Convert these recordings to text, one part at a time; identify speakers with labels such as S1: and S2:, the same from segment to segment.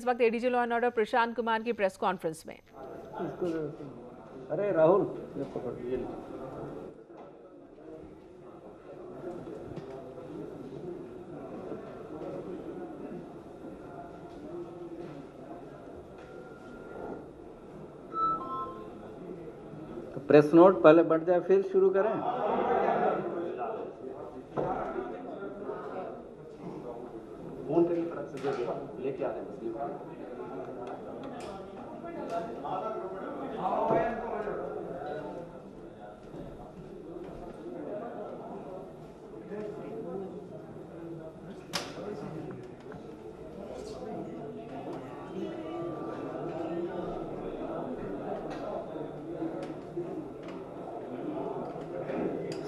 S1: इस वक्त ADG law and order Prashant Kumar की प्रेस कॉन्फ्रेंस में।
S2: अरे राहुल ये पकड़ ये तो प्रेस नोट पहले बढ़ जाए फिर शुरू करें।
S3: फोन करिए फटक से जो लेके आते हैं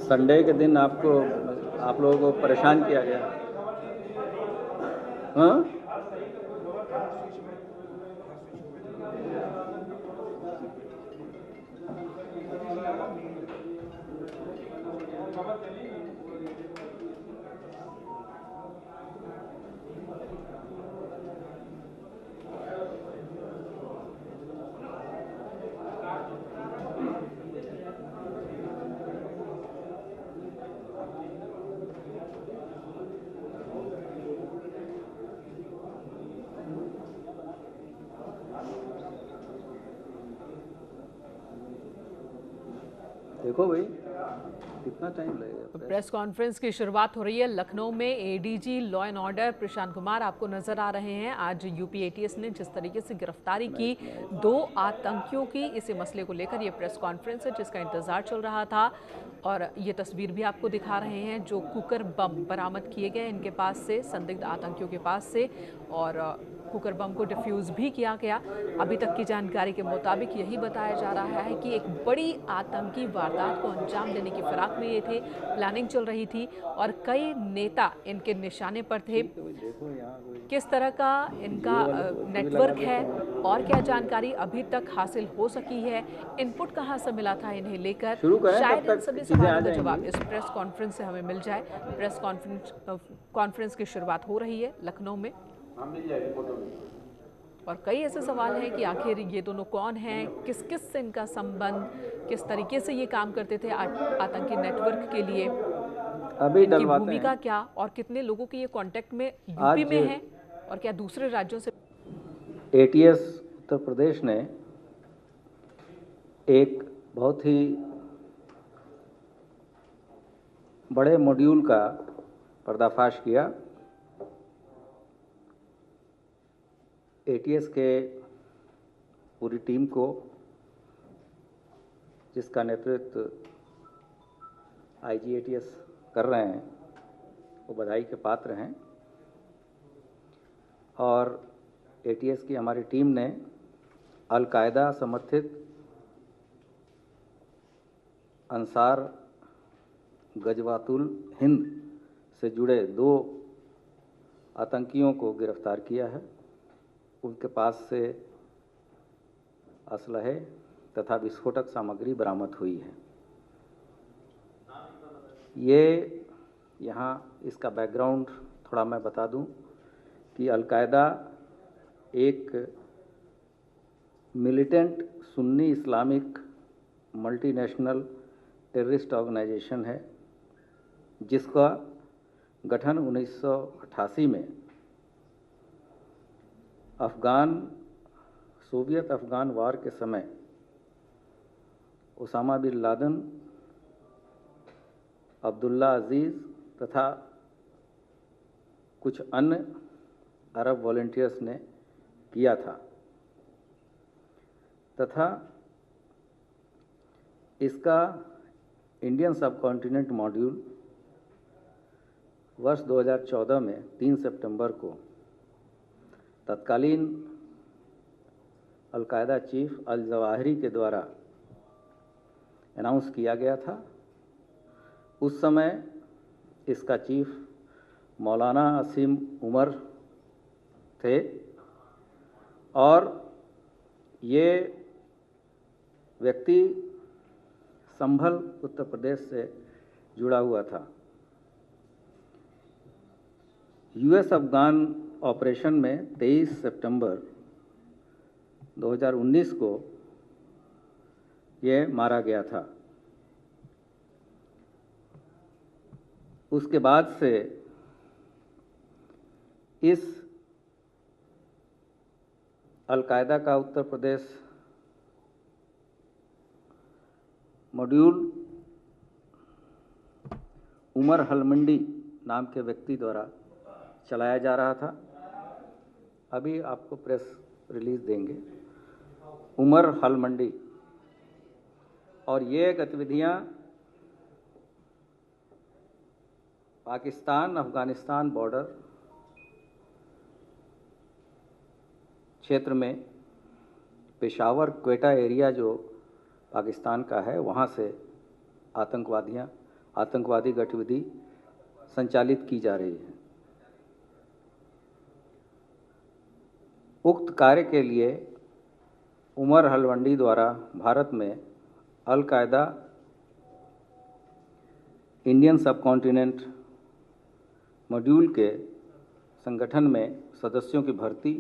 S2: संडे के दिन आप लोगों को परेशान किया गया। हाँ देखो भाई कितना टाइम लगेगा।
S1: प्रेस कॉन्फ्रेंस की शुरुआत हो रही है। लखनऊ में ADG law and order Prashant Kumar आपको नजर आ रहे हैं। आज यूपी एटीएस ने जिस तरीके से गिरफ्तारी की 2 आतंकियों की, इसी मसले को लेकर ये प्रेस कॉन्फ्रेंस है जिसका इंतजार चल रहा था। और ये तस्वीर भी आपको दिखा रहे हैं जो कुकर बम बरामद किए गए इनके पास से, संदिग्ध आतंकियों के पास से, और कुकर बम को डिफ्यूज भी किया गया। अभी तक की जानकारी के मुताबिक यही बताया जा रहा है कि एक बड़ी आतंकी वारदात को अंजाम देने की फिराक में ये थे, प्लानिंग चल रही थी और कई नेता इनके निशाने पर थे। किस तरह का इनका नेटवर्क है और क्या जानकारी अभी तक हासिल हो सकी है, इनपुट कहां से मिला था इन्हें लेकर, शायद इन सभी सवालों का जवाब इस प्रेस कॉन्फ्रेंस से हमें मिल जाए। प्रेस कॉन्फ्रेंस की शुरुआत हो रही है लखनऊ में और कई ऐसे सवाल हैं कि आखिर ये दोनों कौन हैं, किस किस से इनका संबंध, किस तरीके से ये काम करते थे आतंकी नेटवर्क के लिए,
S2: अभी
S1: इनकी भूमिका क्या और कितने लोगों के ये कांटेक्ट में यूपी में हैं और क्या दूसरे राज्यों से।
S2: एटीएस उत्तर प्रदेश ने एक बहुत ही बड़े मॉड्यूल का पर्दाफाश किया। एटीएस के पूरी टीम को, जिसका नेतृत्व आईजी एटीएस कर रहे हैं, वो बधाई के पात्र हैं। और एटीएस की हमारी टीम ने अल-कायदा समर्थित अंसार गजवातुल हिंद से जुड़े 2 आतंकियों को गिरफ्तार किया है। उनके पास से असलहे तथा विस्फोटक सामग्री बरामद हुई है। ये यहाँ इसका बैकग्राउंड थोड़ा मैं बता दूं कि अल-कायदा एक militant Sunni Islamic multinational terrorist organisation है, जिसका गठन 1988 में सोवियत अफगान वार के समय ओसामा बिन लादेन, अब्दुल्ला अजीज़ तथा कुछ अन्य अरब वॉलंटियर्स ने किया था तथा इसका इंडियन सबकॉन्टिनेंट मॉड्यूल वर्ष 2014 में 3 सितंबर को तत्कालीन अल-कायदा चीफ अल-जवाहिरी के द्वारा अनाउंस किया गया था। उस समय इसका चीफ मौलाना असीम उमर थे और ये व्यक्ति संभल उत्तर प्रदेश से जुड़ा हुआ था। यूएस अफगान ऑपरेशन में 23 सितंबर 2019 को ये मारा गया था। उसके बाद से इस अलकायदा का उत्तर प्रदेश मॉड्यूल उमर हलमंडी नाम के व्यक्ति द्वारा चलाया जा रहा था। अभी आपको प्रेस रिलीज देंगे। उमर हलमंडी, और ये गतिविधियां पाकिस्तान अफगानिस्तान बॉर्डर क्षेत्र में पेशावर क्वेटा एरिया जो पाकिस्तान का है, वहाँ से आतंकवादी गतिविधि संचालित की जा रही है। उक्त कार्य के लिए उमर हलमंडी द्वारा भारत में अल कायदा इंडियन सबकॉन्टिनेंट मॉड्यूल के संगठन में सदस्यों की भर्ती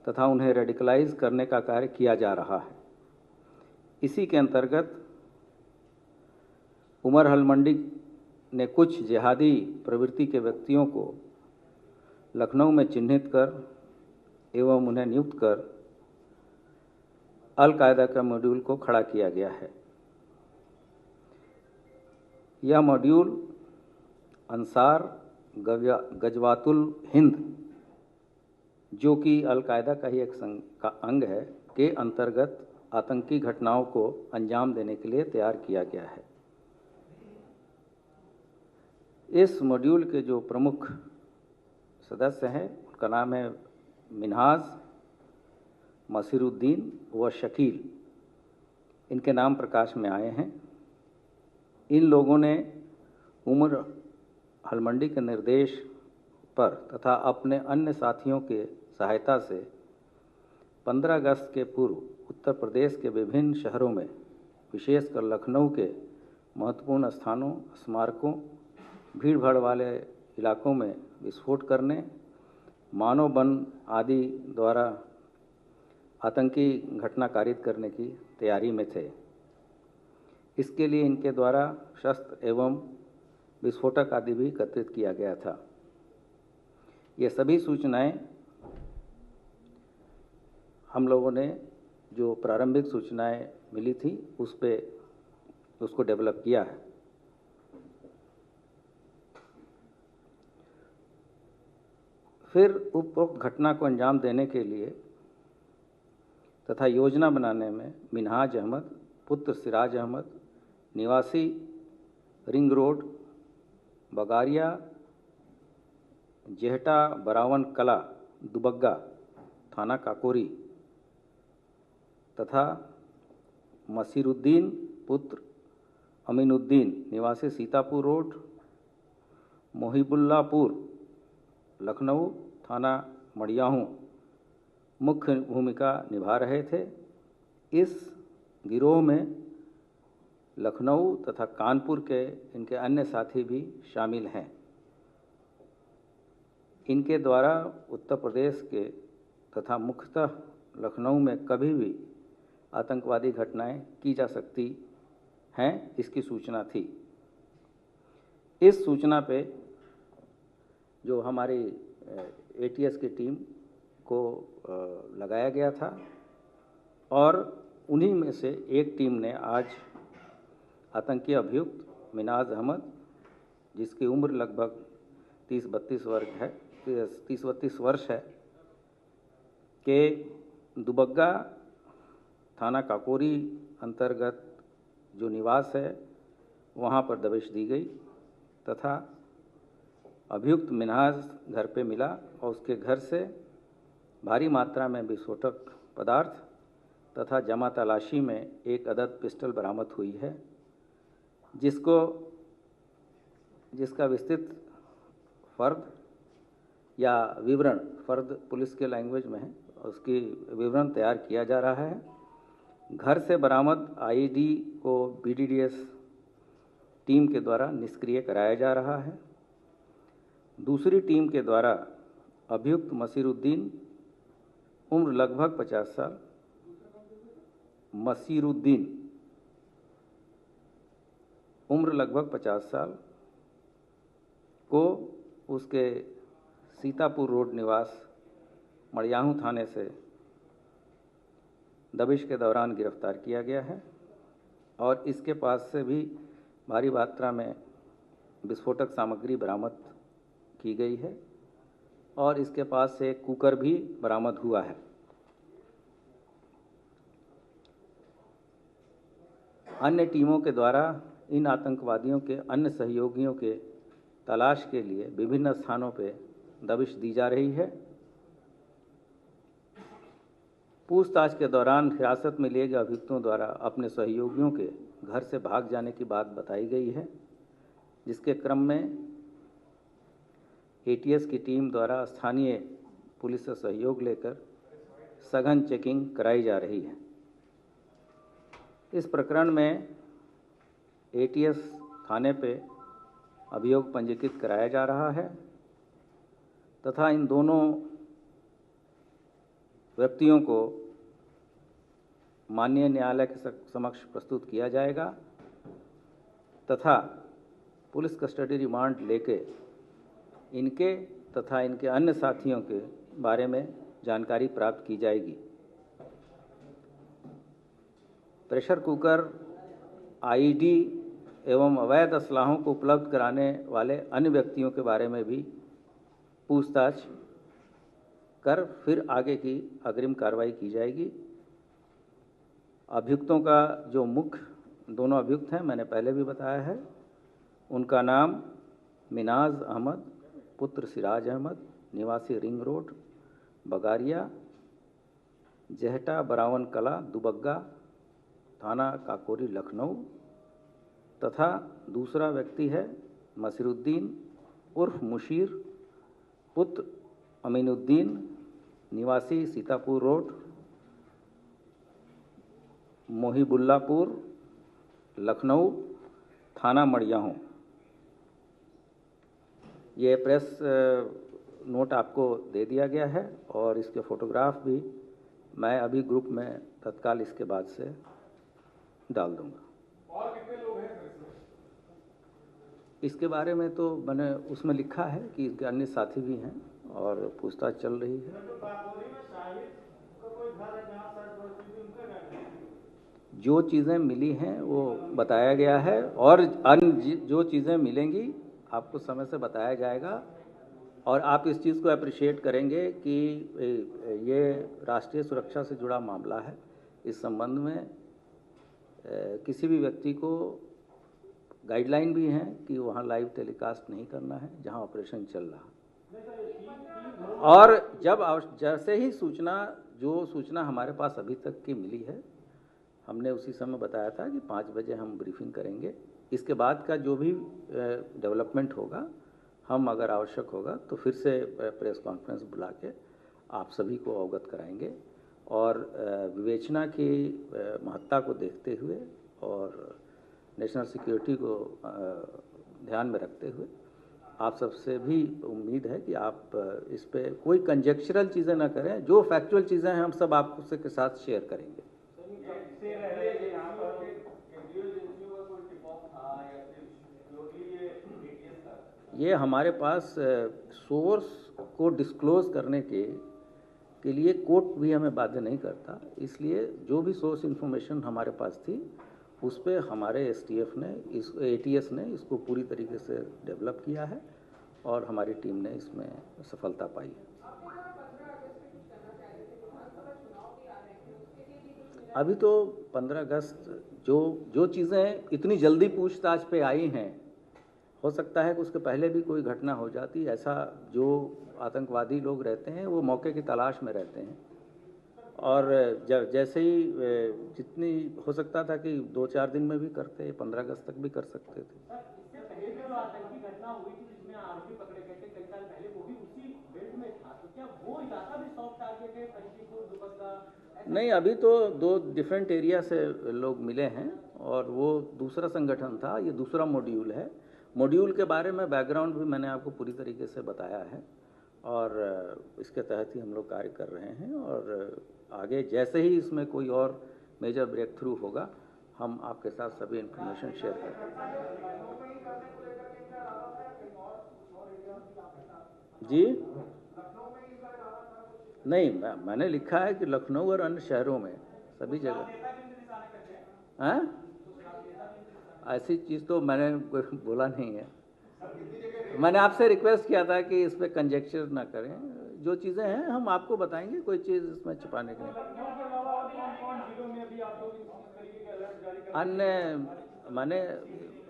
S2: तथा उन्हें रेडिकलाइज करने का कार्य किया जा रहा है। इसी के अंतर्गत उमर हलमंडी ने कुछ जिहादी प्रवृत्ति के व्यक्तियों को लखनऊ में चिन्हित कर एवं उन्हें नियुक्त कर अल कायदा का मॉड्यूल को खड़ा किया गया है। यह मॉड्यूल अंसार गजवातुल हिंद, जो कि अल कायदा का ही एक अंग है, के अंतर्गत आतंकी घटनाओं को अंजाम देने के लिए तैयार किया गया है। इस मॉड्यूल के जो प्रमुख सदस्य हैं उनका नाम है मिन्हाज, मसीरुद्दीन व शकील। इनके नाम प्रकाश में आए हैं। इन लोगों ने उमर हलमंडी के निर्देश पर तथा अपने अन्य साथियों के सहायता से 15 अगस्त के पूर्व उत्तर प्रदेश के विभिन्न शहरों में, विशेषकर लखनऊ के महत्वपूर्ण स्थानों, स्मारकों, भीड़भाड़ वाले इलाकों में विस्फोट करने, मानव बम आदि द्वारा आतंकी घटना कारित करने की तैयारी में थे। इसके लिए इनके द्वारा शस्त्र एवं विस्फोटक आदि भी एकत्रित किया गया था। ये सभी सूचनाएं हम लोगों ने, जो प्रारंभिक सूचनाएं मिली थी, उसको डेवलप किया है। फिर उपरोक्त घटना को अंजाम देने के लिए तथा योजना बनाने में मिन्हाज अहमद पुत्र सिराज अहमद, निवासी रिंग रोड, बगारिया, जेहटा बरावन कला, दुबग्गा, थाना काकोरी, तथा मसीरुद्दीन पुत्र अमीनुद्दीन, निवासी सीतापुर रोड, मोहिबुल्लापुर, लखनऊ, थाना मड़ियाहूँ, मुख्य भूमिका निभा रहे थे। इस गिरोह में लखनऊ तथा कानपुर के इनके अन्य साथी भी शामिल हैं। इनके द्वारा उत्तर प्रदेश के तथा मुख्यतः लखनऊ में कभी भी आतंकवादी घटनाएं की जा सकती हैं, इसकी सूचना थी। इस सूचना पे जो हमारी एटीएस की टीम को लगाया गया था, और उन्हीं में से एक टीम ने आज आतंकी अभियुक्त मिन्हाज अहमद, जिसकी उम्र लगभग 30-32 वर्ष है, के दुबग्गा थाना काकोरी अंतर्गत जो निवास है वहाँ पर दबिश दी गई तथा अभियुक्त मिन्हाज घर पे मिला और उसके घर से भारी मात्रा में विस्फोटक पदार्थ तथा जमा तलाशी में एक अदद पिस्टल बरामद हुई है, जिसका विस्तृत फर्द या विवरण, फर्द पुलिस के लैंग्वेज में है, उसकी विवरण तैयार किया जा रहा है। घर से बरामद आईडी को बीडीडीएस टीम के द्वारा निष्क्रिय कराया जा रहा है। दूसरी टीम के द्वारा अभियुक्त मसीरुद्दीन, उम्र लगभग 50 साल, मसीरुद्दीन, उम्र लगभग 50 साल को उसके सीतापुर रोड निवास मड़ियाहू थाने से दबिश के दौरान गिरफ्तार किया गया है और इसके पास से भी भारी मात्रा में विस्फोटक सामग्री बरामद की गई है और इसके पास से एक कुकर भी बरामद हुआ है। अन्य टीमों के द्वारा इन आतंकवादियों के अन्य सहयोगियों के तलाश के लिए विभिन्न स्थानों पर दबिश दी जा रही है। पूछताछ के दौरान हिरासत में लिए गए अभियुक्तों द्वारा अपने सहयोगियों के घर से भाग जाने की बात बताई गई है, जिसके क्रम में एटीएस की टीम द्वारा स्थानीय पुलिस से सहयोग लेकर सघन चेकिंग कराई जा रही है। इस प्रकरण में एटीएस थाने पे अभियोग पंजीकृत कराया जा रहा है तथा इन दोनों व्यक्तियों को माननीय न्यायालय के समक्ष प्रस्तुत किया जाएगा तथा पुलिस कस्टडी रिमांड लेके इनके तथा इनके अन्य साथियों के बारे में जानकारी प्राप्त की जाएगी। प्रेशर कुकर, आईडी एवं अवैध असलाहों को उपलब्ध कराने वाले अन्य व्यक्तियों के बारे में भी पूछताछ कर फिर आगे की अग्रिम कार्रवाई की जाएगी। अभियुक्तों का जो मुख्य दोनों अभियुक्त हैं, मैंने पहले भी बताया है, उनका नाम मिनाज अहमद पुत्र सिराज अहमद, निवासी रिंग रोड बगारिया, जहटा बरावन कला दुबग्गा, थाना काकोरी लखनऊ, तथा दूसरा व्यक्ति है मसीरुद्दीन उर्फ मुशीर पुत्र अमीनुद्दीन, निवासी सीतापुर रोड मोहिबुल्लापुर लखनऊ, थाना मड़ियाहू। ये प्रेस नोट आपको दे दिया गया है और इसके फोटोग्राफ भी मैं अभी ग्रुप में तत्काल इसके बाद से डाल दूंगा।
S4: और कितने लोग हैं इसमें?
S2: इसके बारे में तो मैंने उसमें लिखा है कि इसके अन्य साथी भी हैं और पूछताछ चल रही है। जो चीज़ें मिली हैं वो बताया गया है और अन्य जो चीज़ें मिलेंगी आपको समय से बताया जाएगा और आप इस चीज़ को अप्रिशिएट करेंगे कि ये राष्ट्रीय सुरक्षा से जुड़ा मामला है। इस संबंध में किसी भी व्यक्ति को गाइडलाइन भी है कि वहाँ लाइव टेलीकास्ट नहीं करना है जहाँ ऑपरेशन चल रहा है। और जैसे ही जो सूचना हमारे पास अभी तक की मिली है, हमने उसी समय बताया था कि 5 बजे हम ब्रीफिंग करेंगे। इसके बाद का जो भी डेवलपमेंट होगा, हम अगर आवश्यक होगा तो फिर से प्रेस कॉन्फ्रेंस बुला के आप सभी को अवगत कराएंगे और विवेचना की महत्ता को देखते हुए और नेशनल सिक्योरिटी को ध्यान में रखते हुए आप सबसे भी उम्मीद है कि आप इस पे कोई कंजेक्चरल चीज़ें ना करें। जो फैक्चुअल चीज़ें हैं हम सब आपसे के साथ शेयर करेंगे। ये हमारे पास सोर्स को डिस्क्लोज करने के लिए कोर्ट भी हमें बाध्य नहीं करता, इसलिए जो भी सोर्स इन्फॉर्मेशन हमारे पास थी उस पे हमारे एसटीएफ ने एटीएस ने इसको पूरी तरीके से डेवलप किया है और हमारी टीम ने इसमें सफलता पाई है। अभी तो 15 अगस्त जो चीज़ें इतनी जल्दी पूछताछ पे आई हैं, हो सकता है कि उसके पहले भी कोई घटना हो जाती। ऐसा जो आतंकवादी लोग रहते हैं वो मौके की तलाश में रहते हैं और जैसे ही जितनी हो सकता था कि 2-4 दिन में भी करते, 15 अगस्त तक भी कर सकते थे।
S3: इससे पहले जो आतंकी घटना हुई थी जिसमें आरोपी पकड़े गए थे कई साल पहले, वो भी उसी बेल्ट में था, तो क्या वो इलाका भी सॉफ्ट टारगेट है? कशीपुर दुबग्गा?
S2: नहीं, अभी तो 2 डिफरेंट एरिया से लोग मिले हैं और वो दूसरा संगठन था, ये दूसरा मॉड्यूल है। मॉड्यूल के बारे में बैकग्राउंड भी मैंने आपको पूरी तरीके से बताया है और इसके तहत ही हम लोग कार्य कर रहे हैं। और आगे जैसे ही इसमें कोई और मेजर ब्रेक थ्रू होगा, हम आपके साथ सभी इन्फॉर्मेशन शेयर करेंगे। जी नहीं, मैंने लिखा है कि लखनऊ और अन्य शहरों में सभी जगह। हैं? ऐसी चीज़ तो मैंने बोला नहीं है। मैंने आपसे रिक्वेस्ट किया था कि इस पर कंजेक्चर ना करें। जो चीज़ें हैं हम आपको बताएंगे, कोई चीज़ इसमें छुपाने के नहीं। अन्य मैंने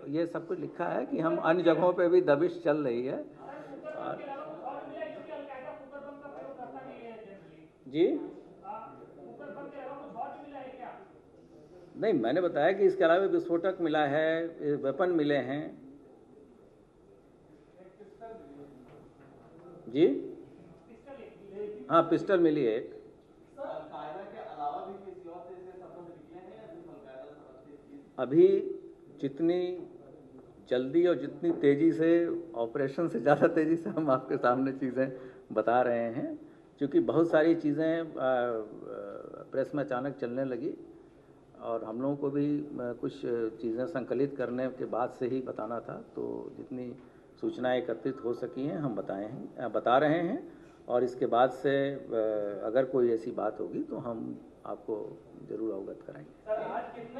S2: ये सब कुछ लिखा है कि हम अन्य जगहों पे भी दबिश चल रही है। और जी नहीं, मैंने बताया कि इसके अलावा विस्फोटक मिला है, वेपन मिले हैं। जी हाँ, पिस्टल मिली है एक। अभी जितनी जल्दी और जितनी तेज़ी से, ऑपरेशन से ज़्यादा तेज़ी से हम आपके सामने चीज़ें बता रहे हैं, क्योंकि बहुत सारी चीज़ें प्रेस में अचानक चलने लगी और हम लोगों को भी कुछ चीज़ें संकलित करने के बाद से ही बताना था। तो जितनी सूचनाएं एकत्रित हो सकी हैं हम बता रहे हैं, और इसके बाद से अगर कोई ऐसी बात होगी तो हम आपको ज़रूर अवगत कराएंगे।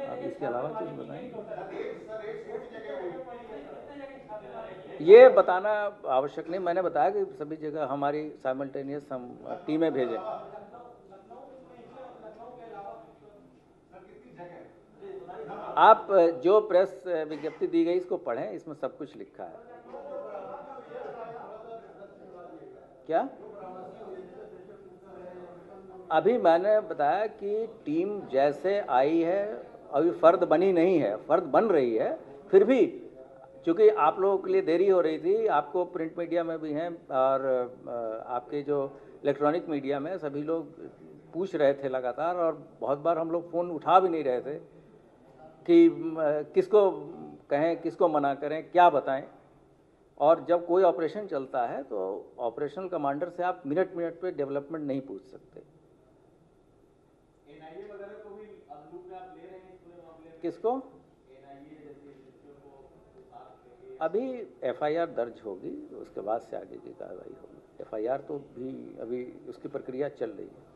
S2: आप इसके अलावा कुछ बताएंगे? ये बताना आवश्यक नहीं, मैंने बताया कि सभी जगह हमारी साइमल्टेनियस हम टीमें भेजें। आप जो प्रेस विज्ञप्ति दी गई इसको पढ़ें, इसमें सब कुछ लिखा है। क्या? अभी मैंने बताया कि टीम जैसे आई है, अभी फर्द बनी नहीं है, फर्द बन रही है। फिर भी चूँकि आप लोगों के लिए देरी हो रही थी, आपको प्रिंट मीडिया में भी हैं और आपके जो इलेक्ट्रॉनिक मीडिया में सभी लोग पूछ रहे थे लगातार, और बहुत बार हम लोग फ़ोन उठा भी नहीं रहे थे कि किसको कहें, किसको मना करें, क्या बताएं। और जब कोई ऑपरेशन चलता है तो ऑपरेशनल कमांडर से आप मिनट मिनट पे डेवलपमेंट नहीं पूछ सकते। एनआईए वगैरह को भी अब लूप में आप ले रहे हैं इस पूरे मामले में? किसको? एनआईए जैसे अभी एफआईआर दर्ज होगी, उसके बाद से आगे की कार्रवाई होगी। एफआईआर तो भी अभी उसकी प्रक्रिया चल रही है।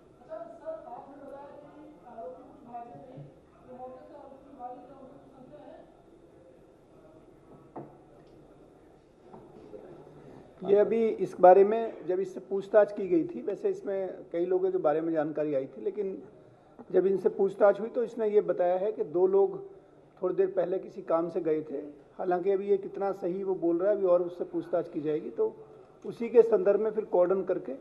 S4: ये अभी इस बारे में जब इससे पूछताछ की गई थी, वैसे इसमें कई लोगों के बारे में जानकारी आई थी, लेकिन जब इनसे पूछताछ हुई तो इसने ये बताया है कि 2 लोग थोड़ी देर पहले किसी काम से गए थे। हालांकि अभी ये कितना सही वो बोल रहा है, अभी और उससे पूछताछ की जाएगी। तो उसी के संदर्भ में फिर कॉर्डन करके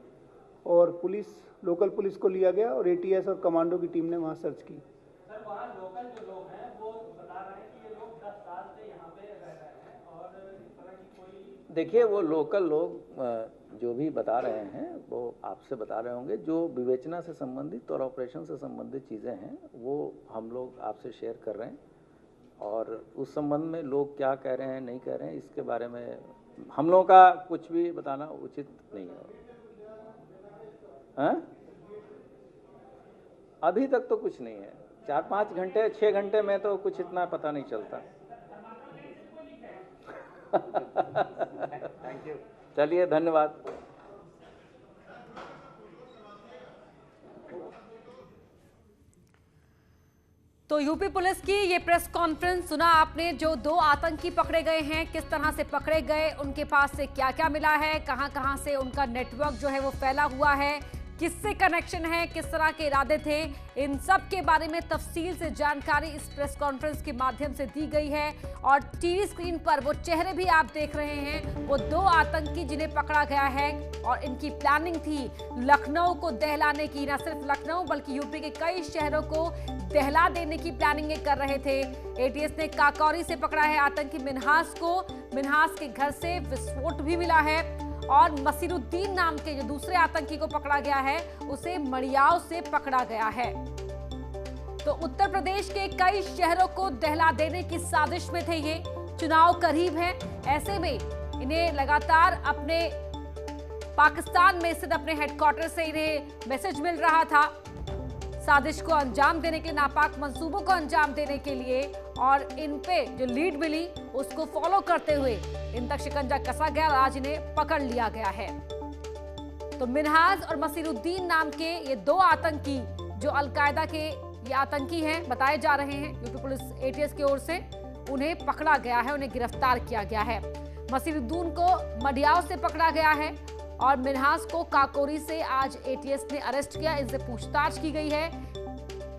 S4: और पुलिस, लोकल पुलिस को लिया गया और एटीएस और कमांडो की टीम ने वहाँ सर्च की।
S3: सर, वहाँ लोकल जो लोग हैं वो बता रहे हैं कि ये लोग 10 साल से यहाँ पे रह रहे हैं और इस तरह की कोई।
S2: देखिए, वो लोकल लोग जो भी बता रहे हैं वो आपसे बता रहे होंगे। जो विवेचना से संबंधित और ऑपरेशन से संबंधित चीज़ें हैं वो हम लोग आपसे शेयर कर रहे हैं, और उस संबंध में लोग क्या कह रहे हैं, नहीं कह रहे हैं, इसके बारे में हम लोगों का कुछ भी बताना उचित नहीं है। हाँ? अभी तक तो कुछ नहीं है। 4-5 घंटे 6 घंटे में तो कुछ इतना पता नहीं चलता। Thank you. चलिए, धन्यवाद।
S1: तो यूपी पुलिस की ये प्रेस कॉन्फ्रेंस सुना आपने। जो 2 आतंकी पकड़े गए हैं, किस तरह से पकड़े गए, उनके पास से क्या क्या मिला है, कहां-कहां से उनका नेटवर्क जो है वो फैला हुआ है, किससे कनेक्शन है, किस तरह के इरादे थे, इन सब के बारे में तफसील से जानकारी इस प्रेस कॉन्फ्रेंस के माध्यम से दी गई है। और टीवी स्क्रीन पर वो चेहरे भी आप देख रहे हैं, वो 2 आतंकी जिन्हें पकड़ा गया है, और इनकी प्लानिंग थी लखनऊ को दहलाने की। न सिर्फ लखनऊ बल्कि यूपी के कई शहरों को दहला देने की प्लानिंग कर रहे थे। एटीएस ने काकौरी से पकड़ा है आतंकी मिन्हास को। मिन्हास के घर से विस्फोट भी मिला है, और मसीरुद्दीन नाम के जो दूसरे आतंकी को पकड़ा गया है उसे मड़ियाव से पकड़ा गया है। तो उत्तर प्रदेश के कई शहरों को दहला देने की साजिश में थे ये। चुनाव करीब है, ऐसे में इन्हें लगातार अपने
S5: पाकिस्तान में स्थित अपने हेडक्वार्टर से इन्हें मैसेज मिल रहा था साजिश को अंजाम देने के, नापाक मंसूबों को अंजाम देने के लिए, और इन पे जो लीड मिली उसको फॉलो करते हुए इन तक शिकंजा कसा गया और आज इन्हें पकड़ लिया गया है। तो मिन्हाज और मसीरुद्दीन नाम के ये दो आतंकी जो अलकायदा के ये आतंकी हैं बताए जा रहे हैं, यूपी पुलिस एटीएस की ओर से उन्हें पकड़ा गया है, उन्हें गिरफ्तार किया गया है। मसीरुद्दीन को मडियाव से पकड़ा गया है और मिन्हाज को काकोरी से आज एटीएस ने अरेस्ट किया। इनसे पूछताछ की गई है,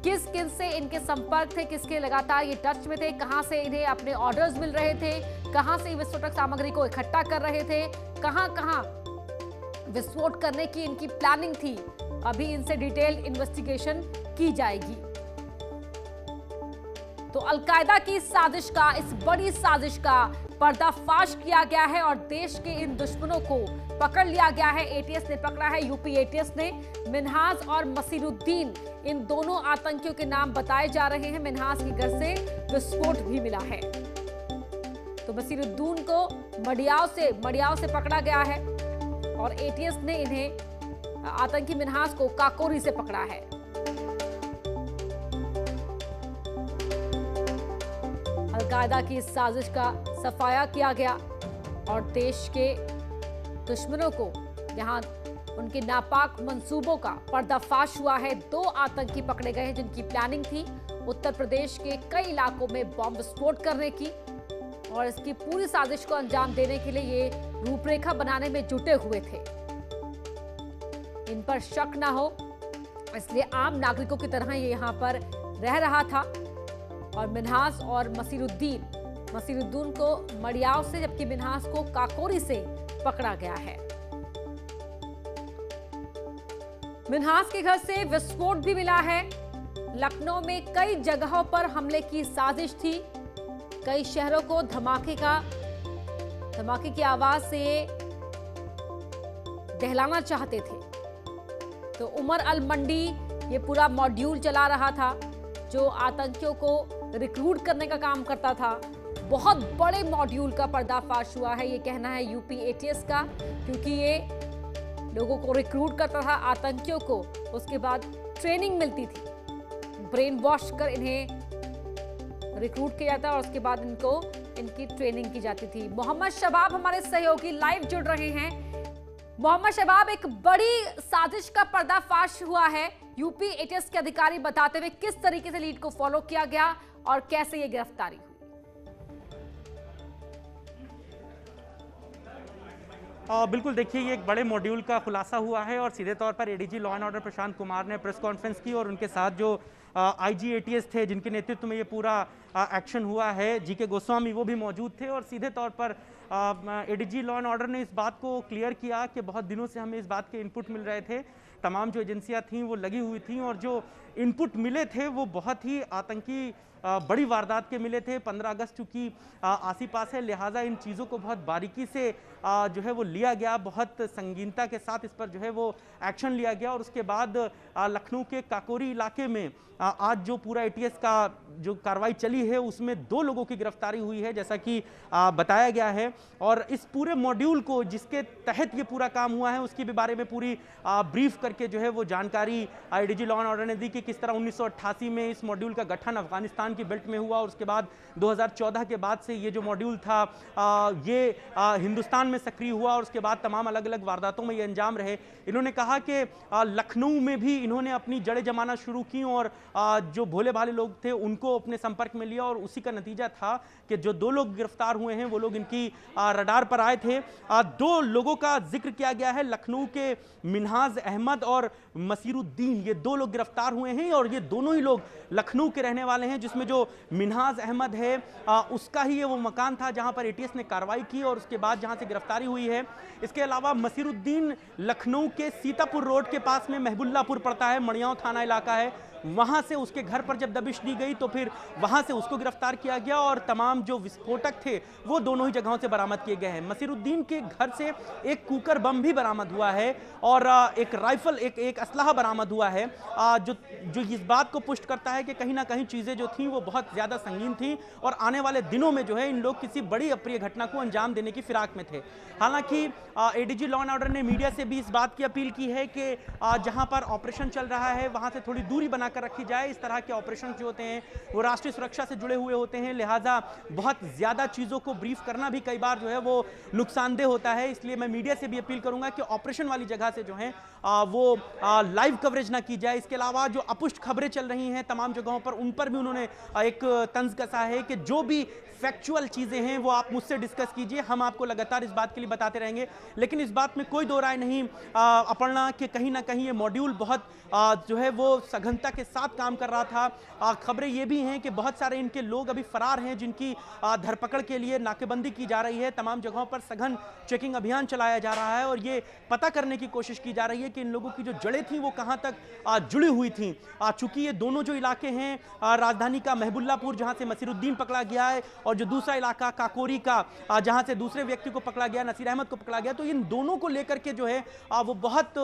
S5: किस किन से इनके संपर्क थे, किसके लगातार ये टच में थे, कहां से इन्हें अपने ऑर्डर्स मिल रहे थे, कहां से विस्फोटक सामग्री को इकट्ठा कर रहे थे, कहां कहां विस्फोट करने की इनकी प्लानिंग थी। अभी इनसे डिटेल इन्वेस्टिगेशन की जाएगी। तो अलकायदा की इस साजिश का, इस बड़ी साजिश का पर्दाफाश किया गया है और देश के इन दुश्मनों को पकड़ लिया गया है। एटीएस ने पकड़ा है, यूपी एटीएस ने। मिन्हाज और मसीरुद्दीन इन दोनों आतंकियों के नाम बताए जा रहे हैं। मिन्हाज के घर से विस्फोट भी मिला है। तो मसीरुद्दीन को मडियाव से पकड़ा गया है और एटीएस ने इन्हें आतंकी मिन्हाज को काकोरी से पकड़ा है। अलकायदा की इस साजिश का सफाया किया गया और देश के दुश्मनों को यहां उनके नापाक मंसूबों का पर्दाफाश हुआ है। दो आतंकी पकड़े गए हैं जिनकी प्लानिंग थी उत्तर प्रदेश के कई इलाकों में बॉम्ब विस्फोट करने की, और इसकी पूरी साजिश को अंजाम देने के लिए ये रूपरेखा बनाने में जुटे हुए थे। इन पर शक ना हो इसलिए आम नागरिकों की तरह ये यहां पर रह रहा था। और मिन्हाज और मसीरुद्दीन को मडियाव से, जबकि मिन्हाज को काकोरी से पकड़ा गया है। मिन्हाज के घर से विस्फोट भी मिला है। लखनऊ में कई जगहों पर हमले की साजिश थी। कई शहरों को धमाके की आवाज से दहलाना चाहते थे। तो उमर अल मंडी ये पूरा मॉड्यूल चला रहा था जो आतंकियों को रिक्रूट करने का काम करता था। बहुत बड़े मॉड्यूल का पर्दाफाश हुआ है, ये कहना है यूपी एटीएस का, क्योंकि ये लोगों को रिक्रूट करता था, आतंकियों को उसके बाद ट्रेनिंग मिलती थी, ब्रेन वॉश कर इन्हें रिक्रूट किया जाता और उसके बाद इनकी ट्रेनिंग की जाती थी। मोहम्मद शबाब हमारे सहयोगी लाइव जुड़ रहे हैं। मोहम्मद शबाब, एक बड़ी साजिश का पर्दाफाश हुआ है, यूपी एटीएस के अधिकारी बताते हुए किस तरीके से लीड को फॉलो किया गया और कैसे ये गिरफ्तारी हुई?
S6: बिल्कुल, देखिए ये एक बड़े मॉड्यूल का खुलासा हुआ है और सीधे तौर पर ADG law and order Prashant Kumar ने प्रेस कॉन्फ्रेंस की और उनके साथ जो आईजी एटीएस थे जिनके नेतृत्व में ये पूरा एक्शन हुआ है, जीके गोस्वामी, वो भी मौजूद थे। और सीधे तौर पर एडीजी लॉ एंड ऑर्डर ने इस बात को क्लियर किया कि बहुत दिनों से हमें इस बात के इनपुट मिल रहे थे, तमाम जो एजेंसियां थीं वो लगी हुई थीं और जो इनपुट मिले थे वो बहुत ही आतंकी बड़ी वारदात के मिले थे। 15 अगस्त चूँकि आसी पास है, लिहाजा इन चीज़ों को बहुत बारीकी से जो है वो लिया गया, बहुत संगीनता के साथ इस पर जो है वो एक्शन लिया गया। और उसके बाद लखनऊ के काकोरी इलाके में आज जो पूरा एटीएस का जो कार्रवाई चली है उसमें 2 लोगों की गिरफ्तारी हुई है, जैसा कि बताया गया है। और इस पूरे मॉड्यूल को जिसके तहत ये पूरा काम हुआ है उसके भी बारे में पूरी ब्रीफ करके जो है वो जानकारी एडीजी लॉ एंड ऑर्डर ने दी कि किस तरह 1988 में इस मॉड्यूल का गठन अफगानिस्तान की बेल्ट में हुआ और उसके बाद 2014 के बाद से ये जो मॉड्यूल था ये हिंदुस्तान में सक्रिय हुआ और उसके बाद तमाम अलग अलग वारदातों में ये अंजाम रहे। इन्होंने कहा कि लखनऊ में भी इन्होंने अपनी जड़ें जमाना शुरू की और जो भोले भाले लोग थे उनको अपने संपर्क में लिया और उसी का नतीजा था कि जो 2 लोग गिरफ्तार हुए हैं वो लोग इनकी रडार पर आए थे। 2 लोगों का जिक्र किया गया है, लखनऊ के मिन्हाज अहमद और मसीरुद्दीन, ये 2 लोग गिरफ्तार हुए हैं और ये दोनों ही लोग लखनऊ के रहने वाले हैं, जिसमें जो मिन्हाज अहमद है उसका ही ये वो मकान था जहां पर एटीएस ने कार्रवाई की और उसके बाद जहां से गिरफ्तारी हुई है। इसके अलावा मसीरुद्दीन लखनऊ के सीतापुर रोड के पास में महबुल्लापुर पड़ता है, मड़ियाव थाना इलाका है, वहां से उसके घर पर जब दबिश दी गई तो फिर वहां से उसको गिरफ्तार किया गया और तमाम जो विस्फोटक थे वो दोनों ही जगहों से बरामद किए गए हैं। मसीरुद्दीन के घर से एक कुकर बम भी बरामद हुआ है और एक राइफल, एक असलाहा बरामद हुआ है, जो इस बात को पुष्ट करता है कि कहीं ना कहीं चीजें जो थी वो बहुत ज्यादा संगीन थी और आने वाले दिनों में जो है इन लोग किसी बड़ी अप्रिय घटना को अंजाम देने की फिराक में थे। हालांकि एडीजी लॉ एंड ऑर्डर ने मीडिया से भी इस बात की अपील की है कि जहां पर ऑपरेशन चल रहा है वहां से थोड़ी दूरी बनाकर रखी जाए। इस तरह के ऑपरेशन जो होते हैं वो राष्ट्रीय सुरक्षा से जुड़े हुए होते हैं, लिहाजा बहुत ज्यादा चीजों को ब्रीफ करना भी कई बार जो है वो नुकसानदेह होता है। इसलिए मैं मीडिया से भी अपील करूंगा कि ऑपरेशन वाली जगह से जो है वो लाइव कवरेज ना की जाए। इसके अलावा जो अपुष्ट खबरें चल रही हैं तमाम जगहों पर, उन पर भी उन्होंने एक तंज कसा है कि जो भी फैक्चुअल चीजें हैं वो आप मुझसे डिस्कस कीजिए, हम आपको लगातार इस बात के लिए बताते रहेंगे। लेकिन इस बात में कोई दो राय नहीं अपर्णा कि कहीं ना कहीं ये मॉड्यूल बहुत जो है वो सघनता के साथ काम कर रहा था। खबरें ये भी हैं कि बहुत सारे इनके लोग अभी फरार हैं जिनकी धरपकड़ के लिए नाकेबंदी की जा रही है। तमाम जगहों पर सघन चेकिंग अभियान चलाया जा रहा है और ये पता करने की कोशिश की जा रही है कि इन लोगों की जो जड़ें थी वो कहां तक जुड़ी हुई थी। चूंकि ये दोनों जो इलाके हैं, राजधानी का महबुल्लापुर जहां से मसीरुद्दीन पकड़ा गया है और जो दूसरा इलाका काकोरी का जहां से दूसरे व्यक्ति को पकड़ा गया, नसीर अहमद को पकड़ा गया, तो इन दोनों को लेकर के जो है वो बहुत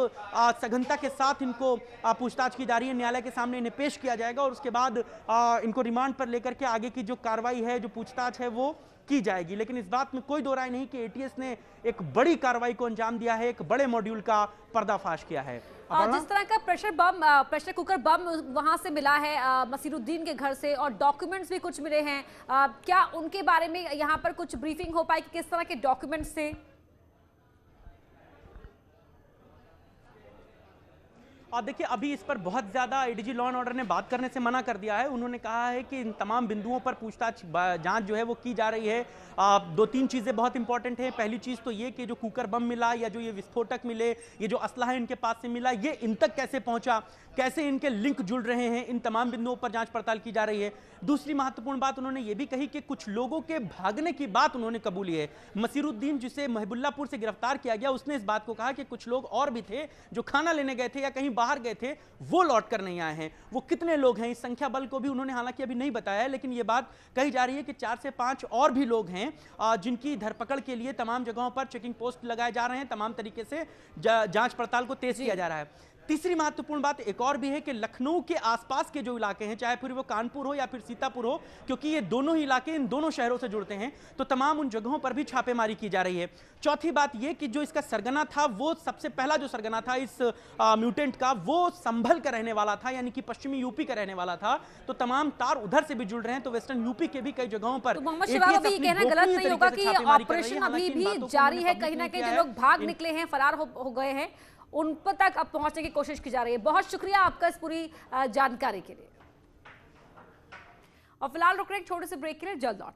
S6: सघनता के साथ इनको पूछताछ की जा रही है। न्यायालय के सामने इन्हें पेश किया जाएगा और उसके बाद इनको रिमांड पर लेकर के आगे की जो कार्रवाई है, जो पूछताछ है वो की जाएगी। लेकिन इस बात में कोई दो राय नहीं कि एटीएस ने एक बड़ी कार्रवाई को अंजाम दिया है, एक बड़े मॉड्यूल का पर्दाफाश किया है।
S5: जिस तरह का प्रेशर कुकर बम वहां से मिला है मसीरुद्दीन के घर से और डॉक्यूमेंट्स भी कुछ मिले हैं, क्या उनके बारे में यहाँ पर कुछ ब्रीफिंग हो पाई कि किस तरह के डॉक्यूमेंट्स थे?
S6: और देखिए अभी इस पर बहुत ज़्यादा एडीजी लॉ एंड ऑर्डर ने बात करने से मना कर दिया है। उन्होंने कहा है कि इन तमाम बिंदुओं पर पूछताछ जांच जो है वो की जा रही है। दो तीन चीज़ें बहुत इंपॉर्टेंट हैं। पहली चीज़ तो ये कि जो कुकर बम मिला या जो ये विस्फोटक मिले, ये जो असलाह इनके पास से मिला, ये इन तक कैसे पहुंचा, कैसे इनके लिंक जुड़ रहे हैं, इन तमाम बिंदुओं पर जांच पड़ताल की जा रही है। दूसरी महत्वपूर्ण बात उन्होंने ये भी कही कि कुछ लोगों के भागने की बात उन्होंने कबूली है। मसीरुद्दीन जिसे महबुल्लापुर से गिरफ्तार किया गया, उसने इस बात को कहा कि कुछ लोग और भी थे जो खाना लेने गए थे या कहीं बाहर गए थे, वो लौट कर नहीं आए हैं। वो कितने लोग हैं, इस संख्या बल को भी उन्होंने हालांकि अभी नहीं बताया है, लेकिन ये बात कही जा रही है कि 4 से 5 और भी लोग हैं जिनकी धरपकड़ के लिए तमाम जगहों पर चेकिंग पोस्ट लगाए जा रहे हैं, तमाम तरीके से जांच पड़ताल को तेज किया जा रहा है। तीसरी महत्वपूर्ण बात एक और भी है कि लखनऊ के आसपास के जो इलाके हैं, चाहे फिर वो कानपुर हो या फिर सीतापुर हो, क्योंकि ये दोनों ही इलाके इन दोनों शहरों से जुड़ते हैं, तो तमाम उन जगहों पर भी छापेमारी की जा रही है। चौथी बात ये कि जो इसका सरगना था, वो सबसे पहला जो सरगना था इस म्यूटेंट का, वो संभल का रहने वाला था, यानी कि पश्चिमी यूपी का रहने वाला था। तो तमाम तार उधर से भी जुड़ रहे हैं। तो वेस्टर्न यूपी के भी कई जगहों पर
S5: मोहम्मद शिवाब अभी कहना गलत नहीं होगा कि ऑपरेशन अभी भी जारी है। कहीं ना कहीं जो लोग भाग निकले हैं, फरार हो गए हैं, उन पर तक अब पहुंचने की कोशिश की जा रही है। बहुत शुक्रिया आपका इस पूरी जानकारी के लिए। और फिलहाल रुक रहे एक छोटे से ब्रेक के लिए, जल्द लौटते हैं।